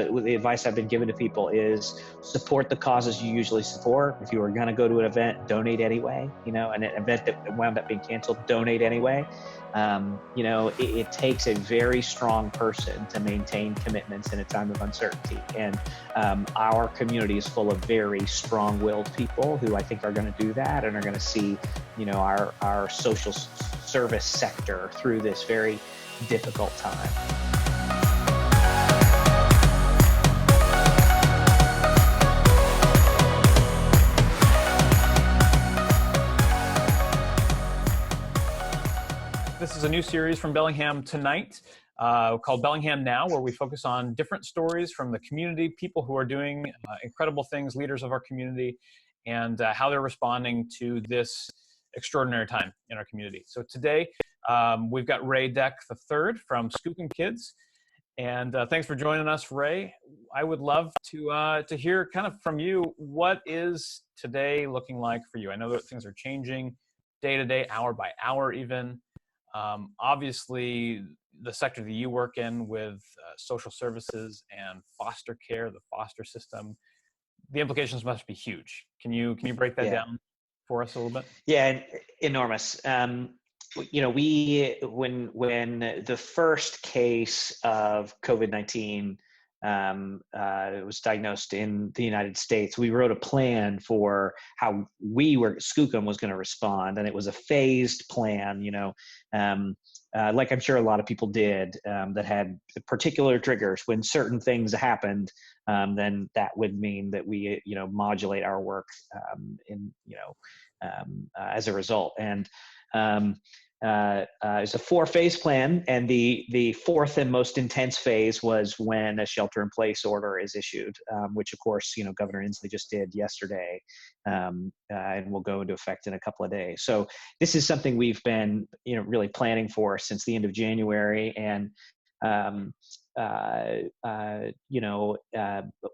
The advice I've been given to people is support the causes you usually support. If you were going to go to an event, donate anyway. An event that wound up being canceled, donate anyway. It takes a very strong person to maintain commitments in a time of uncertainty. And our community is full of very strong-willed people who I think are going to do that and are going to see, our social service sector through this very difficult time. This is a new series from Bellingham tonight called Bellingham Now, where we focus on different stories from the community, people who are doing incredible things, leaders of our community, and how they're responding to this extraordinary time in our community. So today, we've got Ray Deck III from Skookum Kids. And thanks for joining us, Ray. I would love to hear kind of from you, what is today looking like for you? I know that things are changing day to day, hour by hour even. Obviously, the sector that you work in with social services and foster care, the foster system, the implications must be huge. Can you break that down for us a little bit? Yeah, enormous. When the first case of COVID-19 was diagnosed in the United States, we wrote a plan for how Skookum was going to respond, and it was a phased plan. Like I'm sure a lot of people did, that had particular triggers. When certain things happened, then that would mean that we modulate our work as a result. And it's a 4-phase plan, and the fourth and most intense phase was when a shelter-in-place order is issued, which of course Governor Inslee just did yesterday, and will go into effect in a couple of days. So this is something we've been really planning for since the end of January, and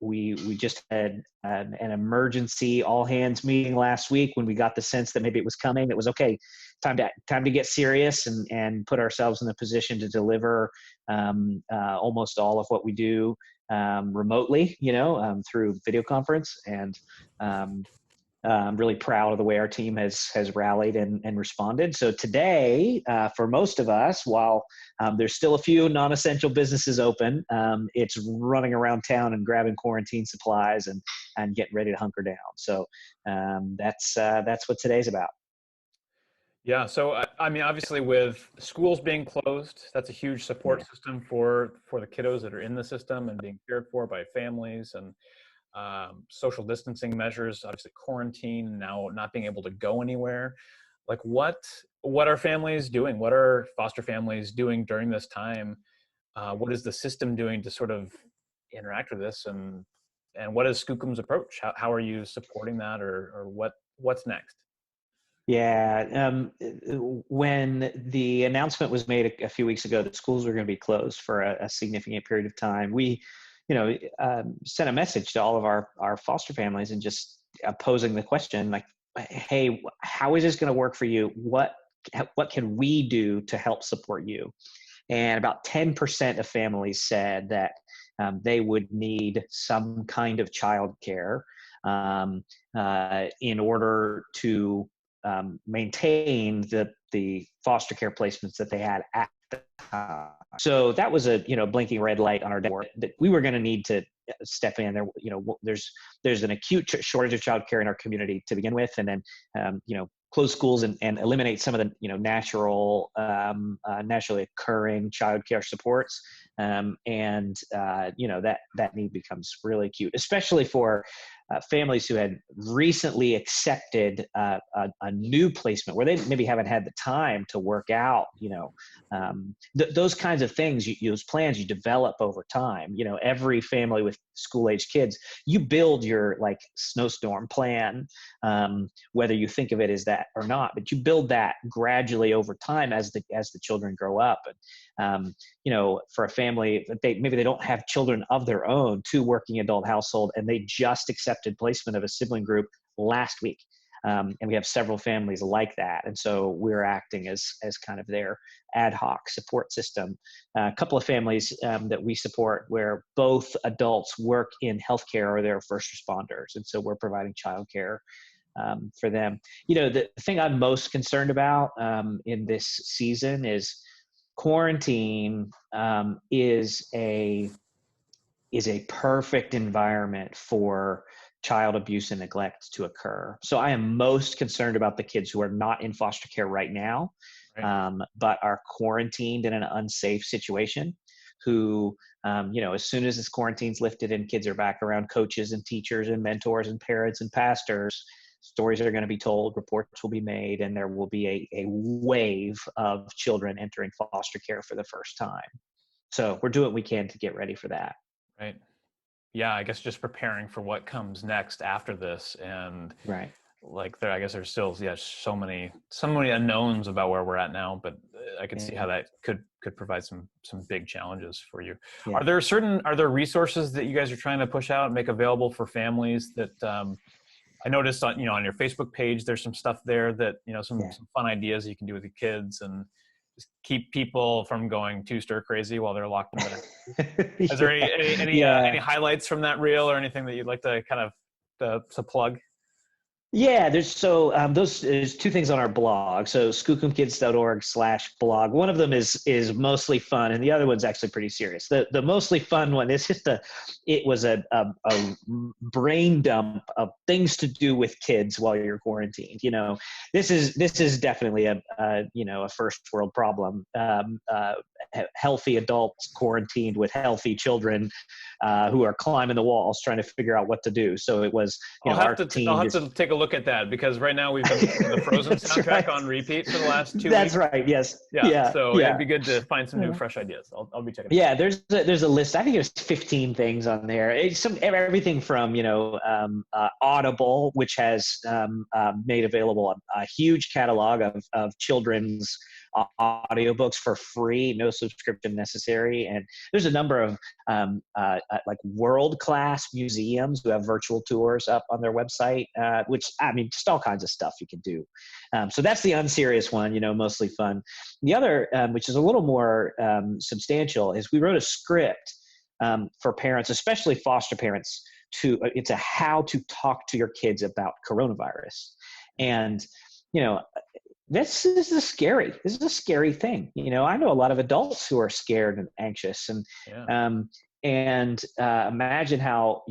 we just had an emergency all hands meeting last week when we got the sense that maybe it was coming. It was okay, time to get serious and put ourselves in the position to deliver almost all of what we do remotely, through video conference. And I'm really proud of the way our team has rallied and responded. So today, for most of us, while there's still a few non-essential businesses open, it's running around town and grabbing quarantine supplies and getting ready to hunker down. So that's what today's about. Yeah. So, I mean, obviously with schools being closed, that's a huge support system for the kiddos that are in the system and being cared for by families, and social distancing measures, obviously quarantine, now not being able to go anywhere. Like what are families doing? What are foster families doing during this time? What is the system doing to sort of interact with this? And what is Skookum's approach? How are you supporting that, or what's next? Yeah, when the announcement was made a few weeks ago that schools were going to be closed for a significant period of time, we sent a message to all of our foster families and just posing the question, like, hey, how is this going to work for you? What can we do to help support you? And about 10% of families said that they would need some kind of childcare in order to maintain the foster care placements that they had at the time. So that was a blinking red light on our door that we were going to need to step in there. There's an acute shortage of childcare in our community to begin with, and then close schools and eliminate some of the naturally occurring childcare supports, that need becomes really acute, especially for families who had recently accepted a new placement where they maybe haven't had the time to work out, those kinds of things, those plans you develop over time. Every family with school-age kids, you build your snowstorm plan, whether you think of it as that or not, but you build that gradually over time as the children grow up. And for a family, maybe they don't have children of their own, 2 working adult household, and they just accepted placement of a sibling group last week. And we have several families like that. And so we're acting as kind of their ad hoc support system. A couple of families that we support where both adults work in healthcare or they're first responders. And so we're providing childcare for them. The thing I'm most concerned about in this season is quarantine is a perfect environment for child abuse and neglect to occur. So I am most concerned about the kids who are not in foster care right now, Right. but are quarantined in an unsafe situation, who, as soon as this quarantine's lifted and kids are back around coaches and teachers and mentors and parents and pastors, stories are going to be told, reports will be made, and there will be a wave of children entering foster care for the first time. So we're doing what we can to get ready for that. Right. Yeah, I guess just preparing for what comes next after this, and Right. I guess there's still so many unknowns about where we're at now, but I can see Yeah. how that could provide some big challenges for you. Yeah. Are there resources that you guys are trying to push out and make available for families that I noticed on your Facebook page, there's some stuff there that, some fun ideas you can do with your kids and just keep people from going too stir crazy while they're locked in there. Is there any highlights from that reel or anything that you'd like to kind of to plug? Yeah, there's two things on our blog. So skookumkids.org/blog. One of them is mostly fun, and the other one's actually pretty serious. The mostly fun one is it was a brain dump of things to do with kids while you're quarantined. This is definitely a first world problem. Healthy adults quarantined with healthy children who are climbing the walls trying to figure out what to do. So it was, I'll have to take a look at that, because right now we've been listening to the Frozen soundtrack on repeat for the last 2 weeks. That's right. Yes. Yeah. So it'd be good to find some new fresh ideas. I'll be checking. Yeah. There's a list. I think there's 15 things on there. It's everything from, Audible, which has made available a huge catalog of children's audiobooks for free, no subscription necessary. And there's a number of like world-class museums who have virtual tours up on their website, which, just all kinds of stuff you can do. So that's the unserious one, mostly fun. The other, which is a little more substantial, is we wrote a script for parents, especially foster parents, it's a how to talk to your kids about coronavirus. And, this is a scary thing. I know a lot of adults who are scared and anxious, and imagine how,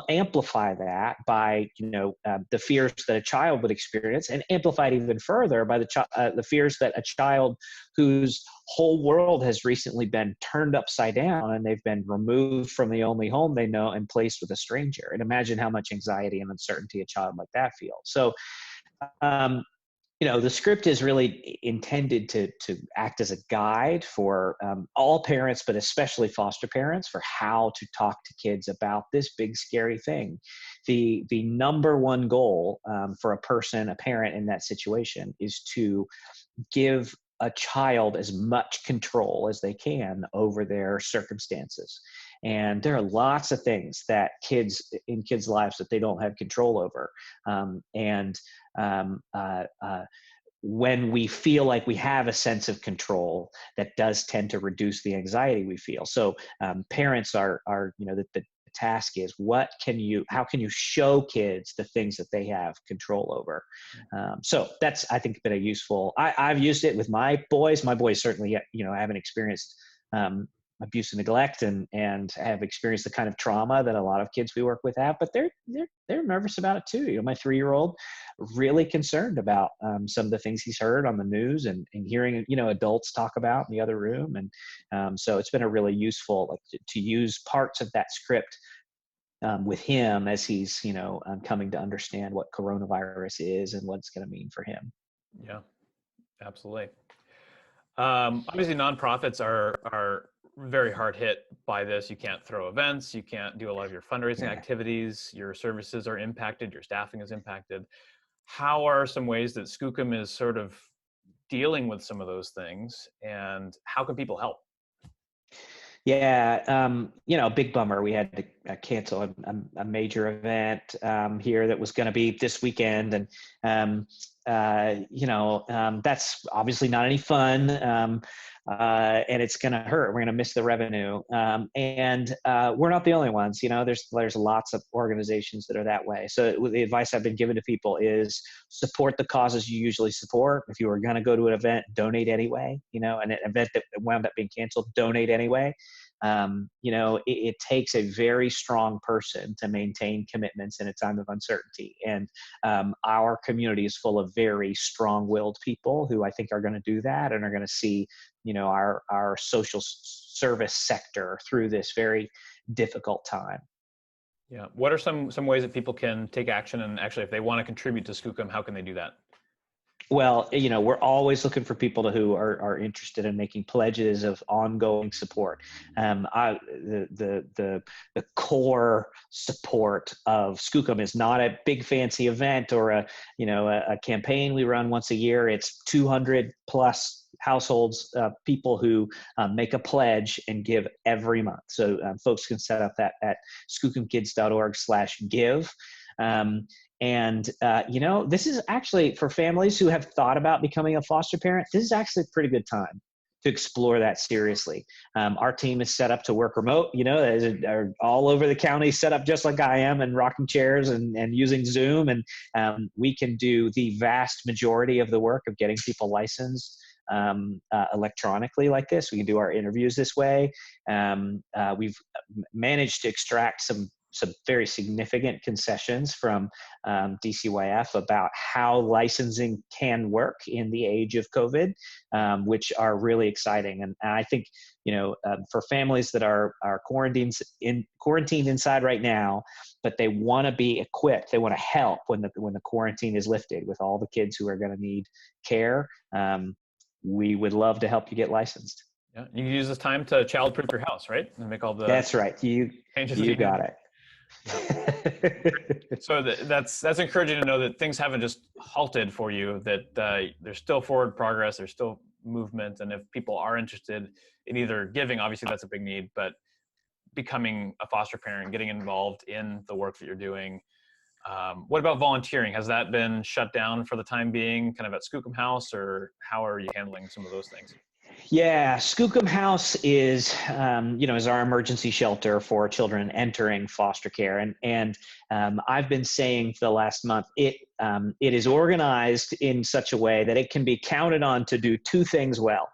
amplify that by, the fears that a child would experience, and amplified even further by the fears that a child whose whole world has recently been turned upside down, and they've been removed from the only home they know and placed with a stranger. And imagine how much anxiety and uncertainty a child like that feels. So, the script is really intended to act as a guide for all parents, but especially foster parents, for how to talk to kids about this big, scary thing. The number one goal for a parent in that situation, is to give a child as much control as they can over their circumstances. And there are lots of things that kids' lives that they don't have control over. When we feel like we have a sense of control, that does tend to reduce the anxiety we feel. So parents are the task is, how can you show kids the things that they have control over? So that's, I think, been a useful, I've used it with my boys. My boys certainly, haven't experienced abuse and neglect and have experienced the kind of trauma that a lot of kids we work with have, but they're nervous about it too. My 3-year-old really concerned about some of the things he's heard on the news and hearing, adults talk about in the other room. And so it's been a really useful, to use parts of that script with him as he's, coming to understand what coronavirus is and what it's going to mean for him. Yeah, absolutely. Obviously nonprofits are very hard hit by this. You can't throw events, you can't do a lot of your fundraising activities, your services are impacted, your staffing is impacted. How are some ways that Skookum is sort of dealing with some of those things, and how can people help? Yeah, big bummer. We had to cancel a major event here that was going to be this weekend, and that's obviously not any fun, and it's going to hurt. We're going to miss the revenue, and we're not the only ones. There's lots of organizations that are that way. So the advice I've been given to people is support the causes you usually support. If you were going to go to an event, donate anyway. An event that wound up being canceled, donate anyway. It takes a very strong person to maintain commitments in a time of uncertainty. And our community is full of very strong-willed people who I think are going to do that and are going to see, our social service sector through this very difficult time. Yeah. What are some ways that people can take action? And actually, if they want to contribute to Skookum, how can they do that? Well, we're always looking for people who are interested in making pledges of ongoing support. The core support of Skookum is not a big fancy event or a campaign we run once a year. It's 200 plus households, people who make a pledge and give every month. So folks can set up that at skookumkids.org/give. This is actually, for families who have thought about becoming a foster parent, this is actually a pretty good time to explore that seriously. Our team is set up to work remote, are all over the county, set up just like I am, and rocking chairs and using Zoom. And we can do the vast majority of the work of getting people licensed electronically like this. We can do our interviews this way. We've managed to extract some very significant concessions from DCYF about how licensing can work in the age of COVID, which are really exciting. And I think, for families that are quarantined inside right now, but they want to be equipped, they want to help when the quarantine is lifted with all the kids who are going to need care. We would love to help you get licensed. Yeah, you can use this time to child-proof your house, right? And make all the That's right. You got it. So that's encouraging to know that things haven't just halted for you, that there's still forward progress, there's still movement. And if people are interested in either giving, obviously that's a big need, but becoming a foster parent, getting involved in the work that you're doing. What about volunteering? Has that been shut down for the time being, kind of at Skookum House, or how are you handling some of those things? Yeah, Skookum House is our emergency shelter for children entering foster care, and I've been saying for the last month it is organized in such a way that it can be counted on to do two things well: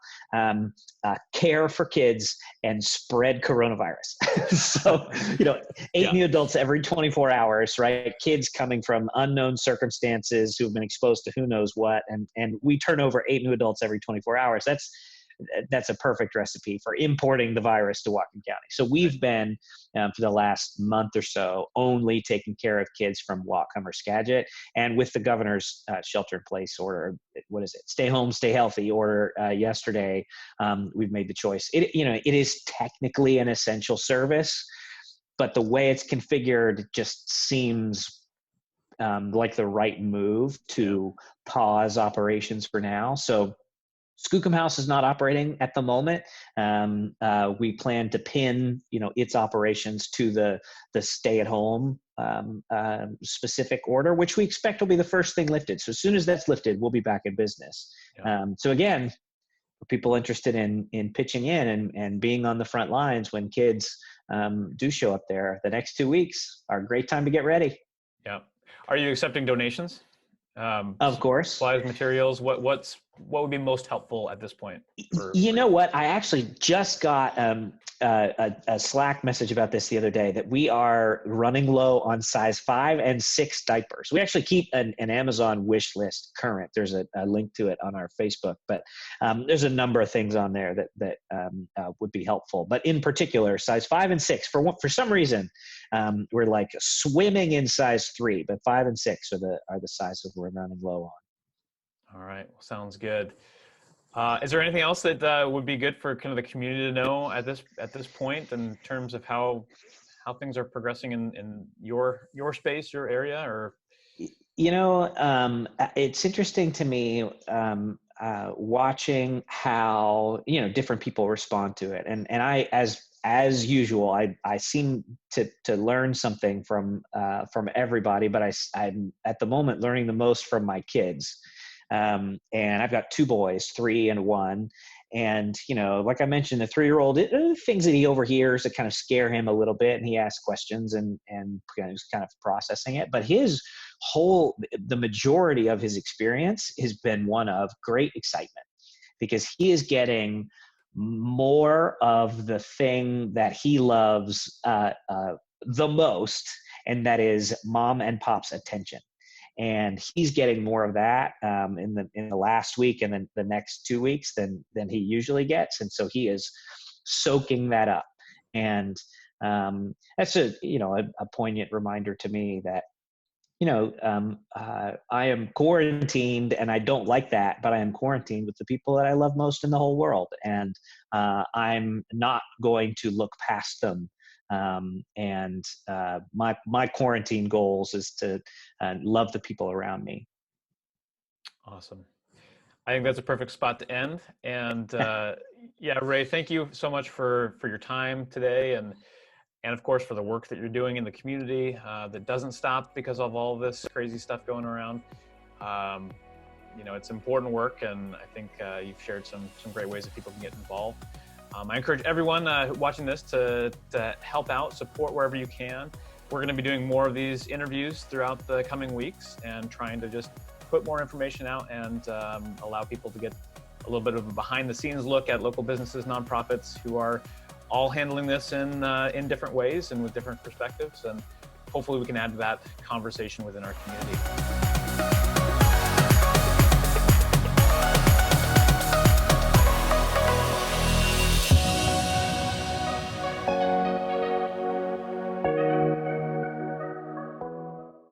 care for kids and spread coronavirus. So 8 new adults every 24 hours, right? Kids coming from unknown circumstances who have been exposed to who knows what, and we turn over 8 new adults every 24 hours. That's a perfect recipe for importing the virus to Whatcom County. So we've been, for the last month or so, only taking care of kids from Whatcom or Skagit. And with the governor's shelter-in-place order, what is it? Stay home, stay healthy order yesterday, we've made the choice. It is technically an essential service, but the way it's configured just seems like the right move to pause operations for now. So Skookum House is not operating at the moment. We plan to pin, its operations to the stay-at-home specific order, which we expect will be the first thing lifted. So as soon as that's lifted, we'll be back in business. Yeah. So again, for people interested in pitching in and being on the front lines when kids do show up there, the next 2 weeks are a great time to get ready. Yeah. Are you accepting donations? Of course. Supplies, materials. What would be most helpful at this point? You know what? I actually just got a Slack message about this the other day, that we are running low on size 5 and 6 diapers. We actually keep an Amazon wish list current. There's a link to it on our Facebook, but there's a number of things on there that would be helpful. But in particular, size 5 and 6, for some reason, we're like swimming in size 3, but 5 and 6 are the sizes we're running low on. All right. Well, sounds good. Is there anything else that would be good for kind of the community to know at this point in terms of how things are progressing in your space, your area? Or it's interesting to me watching how different people respond to it, and I, as as usual, I seem to learn something from everybody, but I'm at the moment learning the most from my kids. And I've got 2 boys, 3 and 1. And, like I mentioned, the 3-year-old, things that he overhears that kind of scare him a little bit, and he asks questions and he's kind of processing it. But the majority of his experience has been one of great excitement, because he is getting more of the thing that he loves the most, and that is mom and pop's attention. And he's getting more of that in the last week and then the next 2 weeks than he usually gets. And so he is soaking that up. And that's a poignant reminder to me that, I am quarantined, and I don't like that, but I am quarantined with the people that I love most in the whole world. And I'm not going to look past them. My quarantine goals is to love the people around me. Awesome. I think that's a perfect spot to end. And yeah, Ray, thank you so much for your time today, and of course for the work that you're doing in the community that doesn't stop because of all this crazy stuff going around. It's important work, and I think you've shared some great ways that people can get involved. I encourage everyone watching this to help out, support wherever you can. We're going to be doing more of these interviews throughout the coming weeks, and trying to just put more information out and allow people to get a little bit of a behind-the-scenes look at local businesses, nonprofits who are all handling this in different ways and with different perspectives. And hopefully we can add to that conversation within our community.